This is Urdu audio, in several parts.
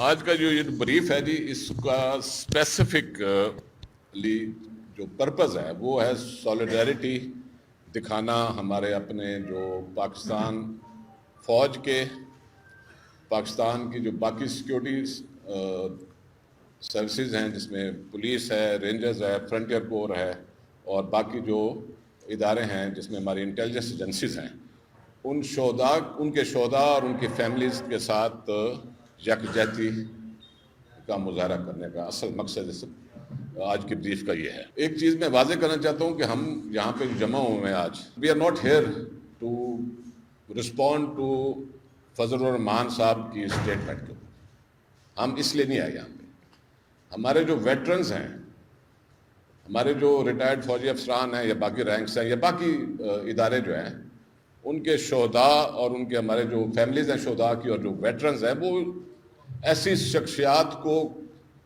آج کا جو یہ بریف ہے جی، اس کا اسپیسیفکلی جو پرپز ہے وہ ہے سولیڈیرٹی دکھانا ہمارے اپنے جو پاکستان فوج کے، پاکستان کی جو باقی سیکیورٹی سروسز ہیں جس میں پولیس ہے، رینجرز ہے، فرنٹیئر کور ہے اور باقی جو ادارے ہیں جس میں ہماری انٹیلیجنس ایجنسیز ہیں، ان کے شہداء اور ان کی فیملیز کے ساتھ یکجہتی کا مظاہرہ کرنے کا اصل مقصد آج کی بریف کا یہ ہے۔ ایک چیز میں واضح کرنا چاہتا ہوں کہ ہم یہاں پہ جمع ہوئے ہیں آج، we are not here to respond to Fazal ur-Rehman صاحب کی اسٹیٹمنٹ کے اوپر، ہم اس لیے نہیں آئے یہاں پہ۔ ہمارے جو ویٹرنز ہیں، ہمارے جو ریٹائرڈ فوجی افسران ہیں یا باقی رینکس ہیں یا باقی ادارے جو ہیں، ان کے شہداء اور ان کے ہمارے جو فیملیز ہیں شہداء کی اور جو ویٹرنز ہیں، وہ ایسی شخصیات کو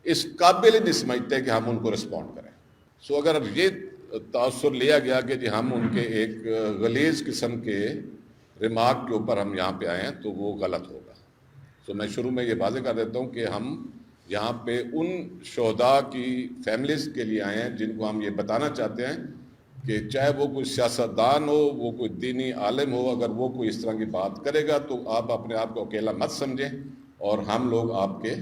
اس قابل نہیں سمجھتے کہ ہم ان کو رسپونڈ کریں۔ سو اگر یہ تاثر لیا گیا کہ جی ہم ان کے ایک غلیظ قسم کے ریمارک کے اوپر ہم یہاں پہ آئے ہیں تو وہ غلط ہوگا۔ سو میں شروع میں یہ واضح کر دیتا ہوں کہ ہم یہاں پہ ان شہداء کی فیملیز کے لیے آئے ہیں جن کو ہم یہ بتانا چاہتے ہیں کہ چاہے وہ کوئی سیاستدان ہو، وہ کوئی دینی عالم ہو، اگر وہ کوئی اس طرح کی بات کرے گا تو آپ اپنے آپ کو اکیلا مت سمجھیں اور ہم لوگ آپ کے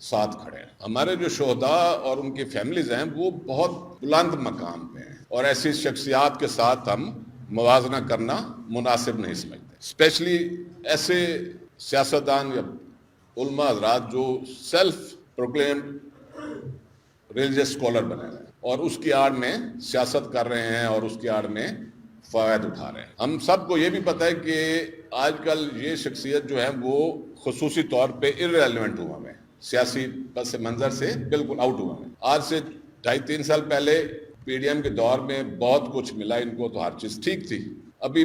ساتھ کھڑے ہیں۔ ہمارے جو شہداء اور ان کی فیملیز ہیں وہ بہت بلند مقام پہ ہیں اور ایسی شخصیات کے ساتھ ہم موازنہ کرنا مناسب نہیں سمجھتے، اسپیشلی ایسے سیاستدان یا علماء حضرات جو سیلف پروکلیمڈ ریلیجس اسکالر بنے ہیں اور اس کی آڑ میں سیاست کر رہے ہیں اور اس کی آڑ میں فوائد اٹھا رہے ہیں۔ ہم سب کو یہ بھی پتہ ہے کہ آج کل یہ شخصیت جو ہے وہ خصوصی طور پہ ارریلیونٹ ہوا ہے، سیاسی پس منظر سے بالکل آؤٹ ہوا ہے۔ آج سے 2.5-3 سال پہلے پی ڈی ایم کے دور میں بہت کچھ ملا ان کو، تو ہر چیز ٹھیک تھی۔ ابھی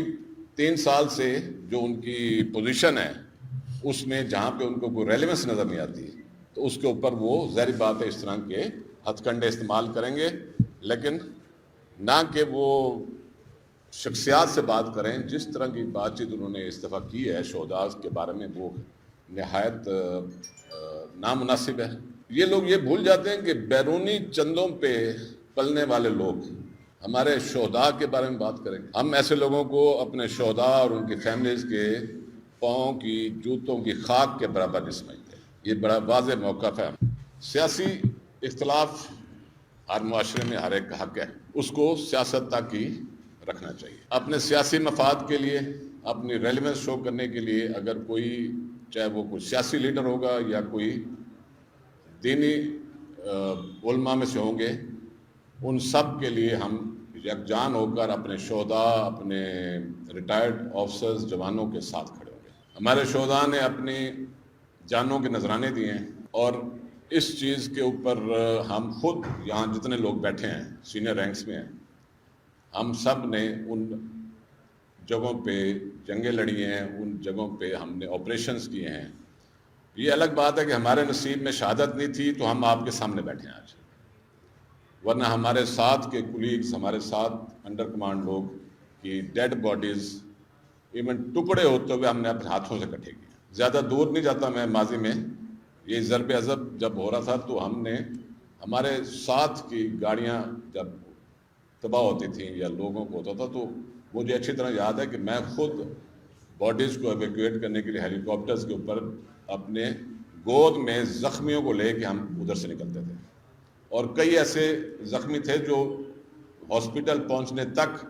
3 سال سے جو ان کی پوزیشن ہے اس میں جہاں پہ ان کو کوئی ریلیونس نظر نہیں آتی تو اس کے اوپر وہ ظاہری بات ہے اس طرح کے ہتھ کنڈے استعمال کریں گے، لیکن نہ کہ وہ شخصیات سے بات کریں۔ جس طرح کی بات چیت انہوں نے اس دفعہ کی ہے شہداء کے بارے میں، وہ نہایت نامناسب ہے۔ یہ لوگ یہ بھول جاتے ہیں کہ بیرونی چندوں پہ پلنے والے لوگ ہمارے شہداء کے بارے میں بات کریں۔ ہم ایسے لوگوں کو اپنے شہداء اور ان کی فیملیز کے پاؤں کی جوتوں کی خاک کے برابر نہیں سمجھتے۔ یہ بڑا واضح موقف ہے۔ سیاسی اختلاف ہر معاشرے میں ہر ایک کا حق ہے، اس کو سیاست تک ہی رکھنا چاہیے۔ اپنے سیاسی مفاد کے لیے، اپنی ریلیونس شو کرنے کے لیے اگر کوئی، چاہے وہ کوئی سیاسی لیڈر ہوگا یا کوئی دینی علماء میں سے ہوں گے، ان سب کے لیے ہم یکجان ہو کر اپنے شہداء، اپنے ریٹائرڈ آفیسرز، جوانوں کے ساتھ کھڑے ہوں گے۔ ہمارے شہداء نے اپنی جانوں کے نذرانے دیے ہیں اور اس چیز کے اوپر ہم خود یہاں جتنے لوگ بیٹھے ہیں سینئر رینکس میں ہیں، ہم سب نے ان جگہوں پہ جنگیں لڑی ہیں، ان جگہوں پہ ہم نے آپریشنز کیے ہیں۔ یہ الگ بات ہے کہ ہمارے نصیب میں شہادت نہیں تھی تو ہم آپ کے سامنے بیٹھے ہیں آج، ورنہ ہمارے ساتھ کے کولیگز، ہمارے ساتھ انڈر کمانڈ لوگ کی ڈیڈ باڈیز ایون ٹکڑے ہوتے ہوئے ہم نے اپنے ہاتھوں سے کٹے کیے۔ زیادہ دور نہیں جاتا میں، ماضی میں یہ ضرب عضب جب ہو رہا تھا تو ہم نے ہمارے ساتھ کی گاڑیاں جب تباہ ہوتی تھیں یا لوگوں کو ہوتا تھا تو مجھے اچھی طرح یاد ہے کہ میں خود باڈیز کو ایویکویٹ کرنے کے لیے ہیلی کاپٹرز کے اوپر اپنے گود میں زخمیوں کو لے کے ہم ادھر سے نکلتے تھے، اور کئی ایسے زخمی تھے جو ہاسپٹل پہنچنے تک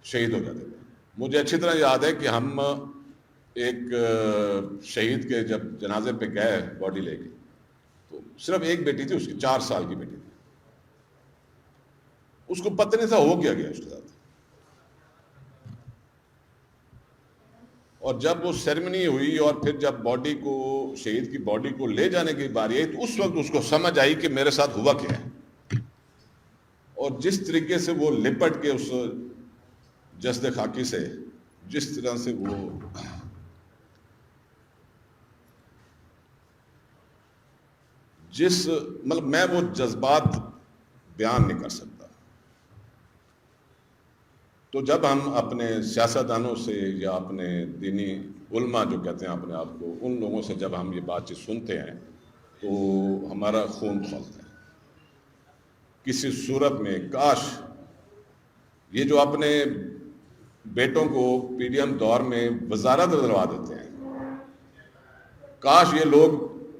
شہید ہو جاتے تھے۔ مجھے اچھی طرح یاد ہے کہ ہم ایک شہید کے جب جنازے پہ گئے باڈی لے کے، تو صرف ایک بیٹی تھی، اس کی 4 سال کی بیٹی تھی، اس کو پتہ نہیں تھا ہو کیا گیا اس کے ساتھ۔ اور جب وہ سیریمنی ہوئی اور پھر جب باڈی کو، شہید کی باڈی کو لے جانے کی باری آئی تو اس وقت اس کو سمجھ آئی کہ میرے ساتھ ہوا کیا ہے، اور جس طریقے سے وہ لپٹ کے اس جسد خاکی سے، جس طرح سے وہ مطلب میں وہ جذبات بیان نہیں کر سکتا۔ تو جب ہم اپنے سیاستدانوں سے یا اپنے دینی علماء جو کہتے ہیں اپنے آپ کو، ان لوگوں سے جب ہم یہ بات چیت سنتے ہیں تو ہمارا خون کھولتا ہے. کسی صورت میں کاش یہ جو اپنے بیٹوں کو پی ڈی ایم دور میں وزارت دلوا دیتے ہیں، کاش یہ لوگ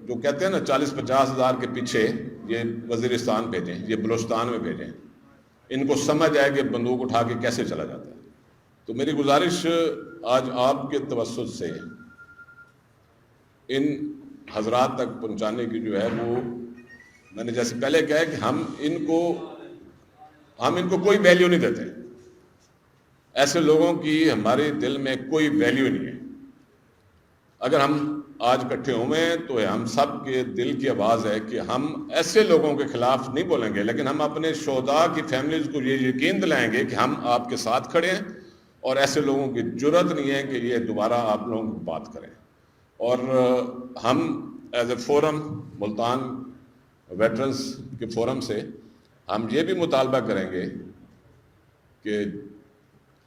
جو کہتے ہیں نا 40-50 ہزار کے پیچھے یہ وزیرستان بھیجیں، یہ بلوچستان میں بھیجیں، ان کو سمجھ آئے کہ بندوق اٹھا کے کیسے چلا جاتا ہے. تو میری گزارش آج آپ کے توسط سے ان حضرات تک پہنچانے کی جو ہے وہ، میں نے جیسے پہلے کہا کہ ہم ان کو کوئی ویلیو نہیں دیتے. ایسے لوگوں کی ہمارے دل میں کوئی ویلیو نہیں ہے. اگر ہم آج اکٹھے ہوئے ہیں تو ہم سب کے دل کی آواز ہے کہ ہم ایسے لوگوں کے خلاف نہیں بولیں گے، لیکن ہم اپنے شہداء کی فیملیز کو یہ یقین دلائیں گے کہ ہم آپ کے ساتھ کھڑے ہیں، اور ایسے لوگوں کی جرات نہیں ہے کہ یہ دوبارہ آپ لوگوں کو بات کریں. اور ہم as a forum, Multan veterans کے فورم سے ہم یہ بھی مطالبہ کریں گے کہ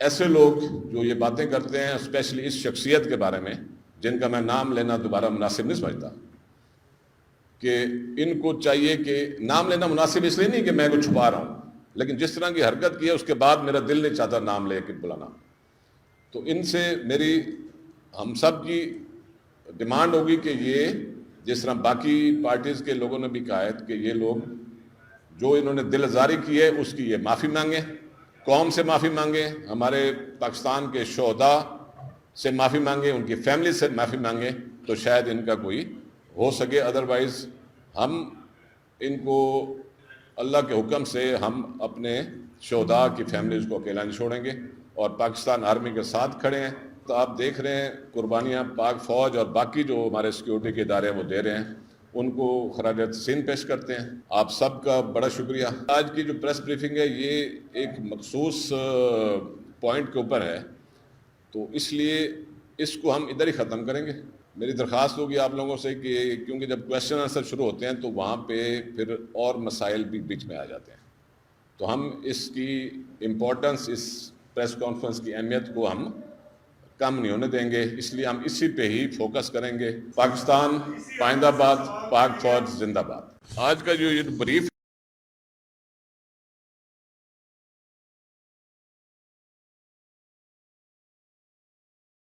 ایسے لوگ جو یہ باتیں کرتے ہیں، اسپیشلی اس شخصیت کے بارے میں جن کا میں نام لینا دوبارہ مناسب نہیں سمجھتا، کہ ان کو چاہیے کہ نام لینا مناسب اس لیے نہیں کہ میں کو چھپا رہا ہوں، لیکن جس طرح کی حرکت کی ہے اس کے بعد میرا دل نہیں چاہتا نام لے کے بلانا. تو ان سے میری، ہم سب کی ڈیمانڈ ہوگی کہ یہ جس طرح باقی پارٹیز کے لوگوں نے بھی کہا ہے کہ یہ لوگ جو انہوں نے دل آزاری کی ہے اس کی یہ معافی مانگیں، قوم سے معافی مانگیں، ہمارے پاکستان کے شہداء سے معافی مانگیں، ان کی فیملی سے معافی مانگیں، تو شاید ان کا کوئی ہو سکے. ادروائز ہم ان کو اللہ کے حکم سے ہم اپنے شہداء کی فیملیز کو اکیلا نہیں چھوڑیں گے اور پاکستان آرمی کے ساتھ کھڑے ہیں. تو آپ دیکھ رہے ہیں قربانیاں پاک فوج اور باقی جو ہمارے سیکیورٹی کے ادارے ہیں وہ دے رہے ہیں، ان کو خراج تحسین پیش کرتے ہیں. آپ سب کا بڑا شکریہ. آج کی جو پریس بریفنگ ہے یہ ایک مخصوص پوائنٹ کے اوپر ہے، تو اس لیے اس کو ہم ادھر ہی ختم کریں گے. میری درخواست ہوگی آپ لوگوں سے کہ کیونکہ جب کویشچن آنسر شروع ہوتے ہیں تو وہاں پہ پھر اور مسائل بھی بیچ میں آ جاتے ہیں، تو ہم اس کی امپورٹنس، اس پریس کانفرنس کی اہمیت کو ہم کم نہیں ہونے دیں گے. اس لیے ہم اسی پہ ہی فوکس کریں گے. پاکستان پائندہ باد، پاک فوج زندہ باد. آج کا جو یہ بریف